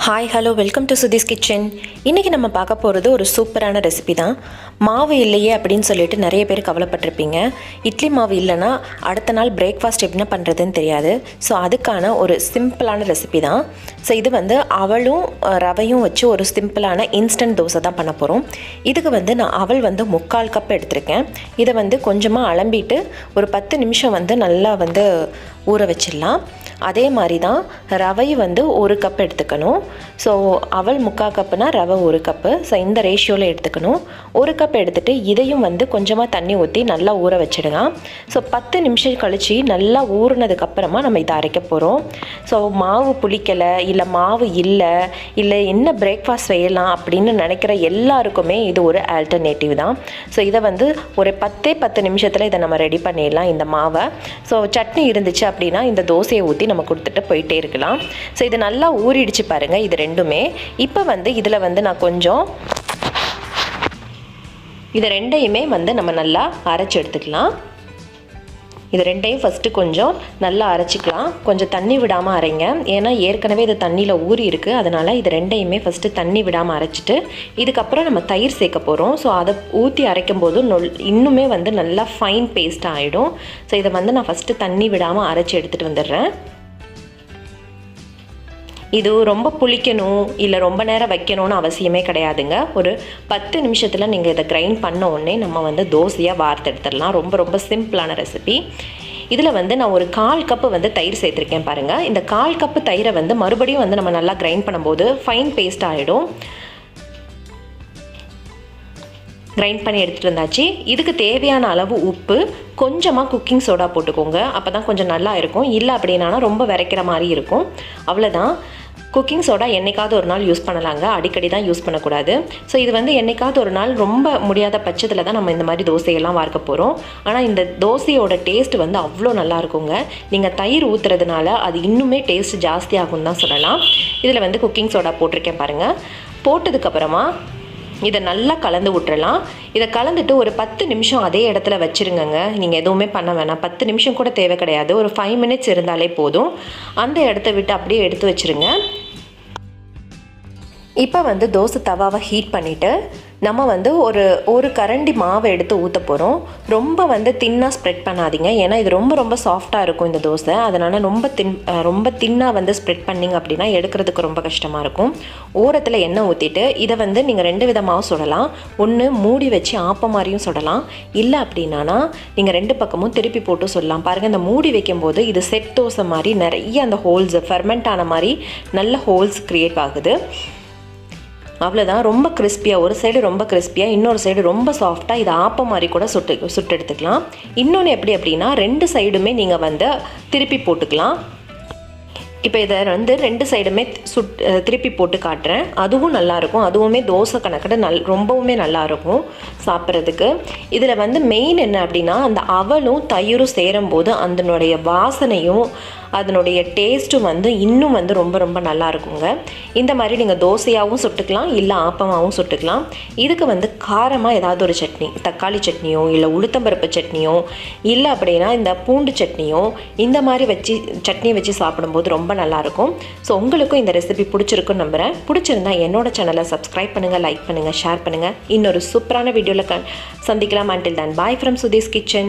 Hi hello welcome to Sudhi's kitchen. இன்றைக்கி நம்ம பார்க்க போகிறது ஒரு சூப்பரான ரெசிபி தான். மாவு இல்லையே அப்படின்னு சொல்லிட்டு நிறைய பேர் கவலைப்பட்டிருப்பீங்க. இட்லி மாவு இல்லைன்னா அடுத்த நாள் பிரேக்ஃபாஸ்ட் என்ன பண்ணுறதுன்னு தெரியாது. ஸோ அதுக்கான ஒரு சிம்பிளான ரெசிபி தான். ஸோ இது அவலும் ரவையும் வச்சு ஒரு சிம்பிளான இன்ஸ்டன்ட் தோசை தான் பண்ண போகிறோம். இதுக்கு நான் அவல் 3/4 கப் எடுத்திருக்கேன். இதை கொஞ்சமாக அலம்பிட்டு ஒரு 10 நிமிஷம் நல்லா ஊற வச்சிடலாம். அதே மாதிரி தான் ரவை 1 கப் எடுத்துக்கணும். ஸோ அவல் 3/4 கப்புனா ரவை 1 கப்பு. ஸோ இந்த ரேஷியோவில் எடுத்துக்கணும். 1 கப் எடுத்துகிட்டு இதையும் கொஞ்சமாக தண்ணி ஊற்றி நல்லா ஊற வச்சிடலாம். ஸோ 10 நிமிஷம் கழித்து நல்லா ஊறினதுக்கப்புறமா நம்ம இதை அரைக்க போகிறோம். ஸோ மாவு புளிக்கலை, இல்லை மாவு இல்லை என்ன பிரேக்ஃபாஸ்ட் செய்யலாம் அப்படின்னு நினைக்கிற எல்லாருக்குமே இது ஒரு ஆல்டர்னேட்டிவ் தான். ஸோ இதை ஒரு 10 நிமிஷத்தில் இதை நம்ம ரெடி பண்ணிடலாம் இந்த மாவை. ஸோ சட்னி இருந்துச்சு அப்படின்னா இந்த தோசையை ஊற்றி நம்ம கொடுத்துட்டு போயிட்டே இருக்கலாம். ஸோ இது நல்லா ஊறிடுச்சு பாருங்கள், இது ரெண்டுமே. இப்போ இதில் நான் கொஞ்சம் இது ரெண்டையுமே நம்ம நல்லா அரைச்சி எடுத்துக்கலாம். இது ரெண்டையும் ஃபஸ்ட்டு கொஞ்சம் நல்லா அரைச்சிக்கலாம். கொஞ்சம் தண்ணி விடாமல் அரைங்க, ஏன்னா ஏற்கனவே இது தண்ணியில் ஊறி இருக்குது. அதனால் இது ரெண்டையுமே ஃபஸ்ட்டு தண்ணி விடாமல் அரைச்சிட்டு இதுக்கப்புறம் நம்ம தயிர் சேர்க்க போகிறோம். ஸோ அதை ஊற்றி அரைக்கும் போது இன்னுமே நல்லா ஃபைன் பேஸ்ட்டாக ஆகிடும். ஸோ இதை நான் ஃபஸ்ட்டு தண்ணி விடாமல் அரைச்சி எடுத்துகிட்டு வந்துடுறேன். இது ரொம்ப புளிக்கணும் இல்லை ரொம்ப நேரம் வைக்கணும்னு அவசியமே கிடையாதுங்க. ஒரு 10 நிமிஷத்தில் நீங்கள் இதை கிரைண்ட் பண்ண உடனே நம்ம தோசையாக வார்த்து எடுத்துடலாம். ரொம்ப ரொம்ப சிம்பிளான ரெசிபி. இதில் நான் ஒரு 1/4 கப்பு தயிர் சேர்த்துருக்கேன் பாருங்கள். இந்த 1/4 கப்பு தயிரை மறுபடியும் நம்ம நல்லா கிரைண்ட் பண்ணும்போது ஃபைன் பேஸ்ட் ஆகிடும். கிரைண்ட் பண்ணி எடுத்துகிட்டு வந்தாச்சு. இதுக்கு தேவையான அளவு உப்பு, கொஞ்சமாக குக்கிங் சோடா போட்டுக்கோங்க. அப்போ தான் கொஞ்சம் நல்லா இருக்கும். இல்லை அப்படின்னா ரொம்ப விரைக்கிற மாதிரி இருக்கும். அவ்வளோதான். குக்கிங் சோடா என்றைக்காவது ஒரு நாள் யூஸ் பண்ணலாங்க, அடிக்கடி தான் யூஸ் பண்ணக்கூடாது. ஸோ இது என்றைக்காவது ஒரு நாள் ரொம்ப முடியாத பட்சத்தில் தான் நம்ம இந்த மாதிரி தோசையெல்லாம் வார்க்க போகிறோம். ஆனால் இந்த தோசையோட டேஸ்ட் அவ்வளோ நல்லா இருக்குங்க. நீங்கள் தயிர் ஊற்றுறதுனால அது இன்னுமே டேஸ்ட் ஜாஸ்தியாகும் தான் சொல்லலாம். இதில் குக்கிங் சோடா போட்டிருக்கேன் பாருங்கள். போட்டதுக்கப்புறமா இதை நல்லா கலந்து விட்டுறலாம். இதை கலந்துட்டு ஒரு 10 நிமிஷம் அதே இடத்துல வச்சுருங்கங்க. நீங்கள் எதுவுமே பண்ண வேணாம். 10 நிமிஷம் கூட தேவை கிடையாது. ஒரு 5 மினிட்ஸ் இருந்தாலே போதும். அந்த இடத்த விட்டு அப்படியே எடுத்து வச்சுருங்க. இப்போ தோசை தவாவை ஹீட் பண்ணிவிட்டு நம்ம ஒரு கரண்டி மாவை எடுத்து ஊற்ற போகிறோம். ரொம்ப தின்னாக ஸ்ப்ரெட் பண்ணாதீங்க, ஏன்னா இது ரொம்ப ரொம்ப சாஃப்டாக இருக்கும் இந்த தோசை. அதனால் ரொம்ப தின்னாக ஸ்ப்ரெட் பண்ணிங்க அப்படின்னா எடுக்கிறதுக்கு ரொம்ப கஷ்டமாக இருக்கும். ஓரத்தில் எண்ணெய் ஊற்றிட்டு இதை நீங்கள் 2 விதமாகவும் சுடலாம். ஒன்று மூடி வச்சு ஆப்பம் மாதிரியும் சுடலாம். இல்லை அப்படின்னா நீங்கள் 2 பக்கமும் திருப்பி போட்டு சுடலாம். பாருங்கள், இந்த மூடி வைக்கும்போது இது செட் தோசை மாதிரி நிறைய அந்த ஹோல்ஸ் ஃபெர்மெண்ட் ஆன மாதிரி நல்ல ஹோல்ஸ் க்ரியேட் ஆகுது. அவ்வளோதான். ரொம்ப கிறிஸ்பியாக, ஒரு சைடு ரொம்ப கிறிஸ்பியாக, இன்னொரு சைடு ரொம்ப சாஃப்டாக. இது ஆப்பம் மாதிரி கூட சுட்டு எடுத்துக்கலாம். இன்னொன்று எப்படி அப்படின்னா 2 சைடுமே நீங்கள் திருப்பி போட்டுக்கலாம். இப்போ இதை 2 சைடுமே திருப்பி போட்டு காட்டுறேன். அதுவும் நல்லாயிருக்கும். அதுவுமே தோசை கணக்கில் ரொம்பவுமே நல்லாயிருக்கும் சாப்பிட்றதுக்கு. இதில் மெயின் என்ன அப்படின்னா அந்த அவலும் தயிரும் சேரும்போது அதனுடைய வாசனையும் அதனுடைய டேஸ்ட்டும் இன்னும் ரொம்ப ரொம்ப நல்லா இருக்குங்க. இந்த மாதிரி நீங்கள் தோசையாகவும் சுட்டுக்கலாம், இல்லை ஆப்பமாகவும் சுட்டுக்கலாம். இதுக்கு காரமாக ஏதாவது ஒரு சட்னி, தக்காளி சட்னியோ இல்லை உளுத்தம்பருப்பு சட்னியோ இல்லை அப்படின்னா இந்த பூண்டு சட்னியோ இந்த மாதிரி சட்னி வச்சு சாப்பிடும்போது ரொம்ப நல்லாயிருக்கும். ஸோ உங்களுக்கும் இந்த ரெசிபி பிடிச்சிருக்குன்னு நம்புகிறேன். பிடிச்சிருந்தா என்னோட சேனலை சப்ஸ்கிரைப் பண்ணுங்கள், லைக் பண்ணுங்கள், ஷேர் பண்ணுங்கள். இன்னொரு சூப்பரான வீடியோவில் சந்திக்கலாம். until then, bye from Sudhi's Kitchen.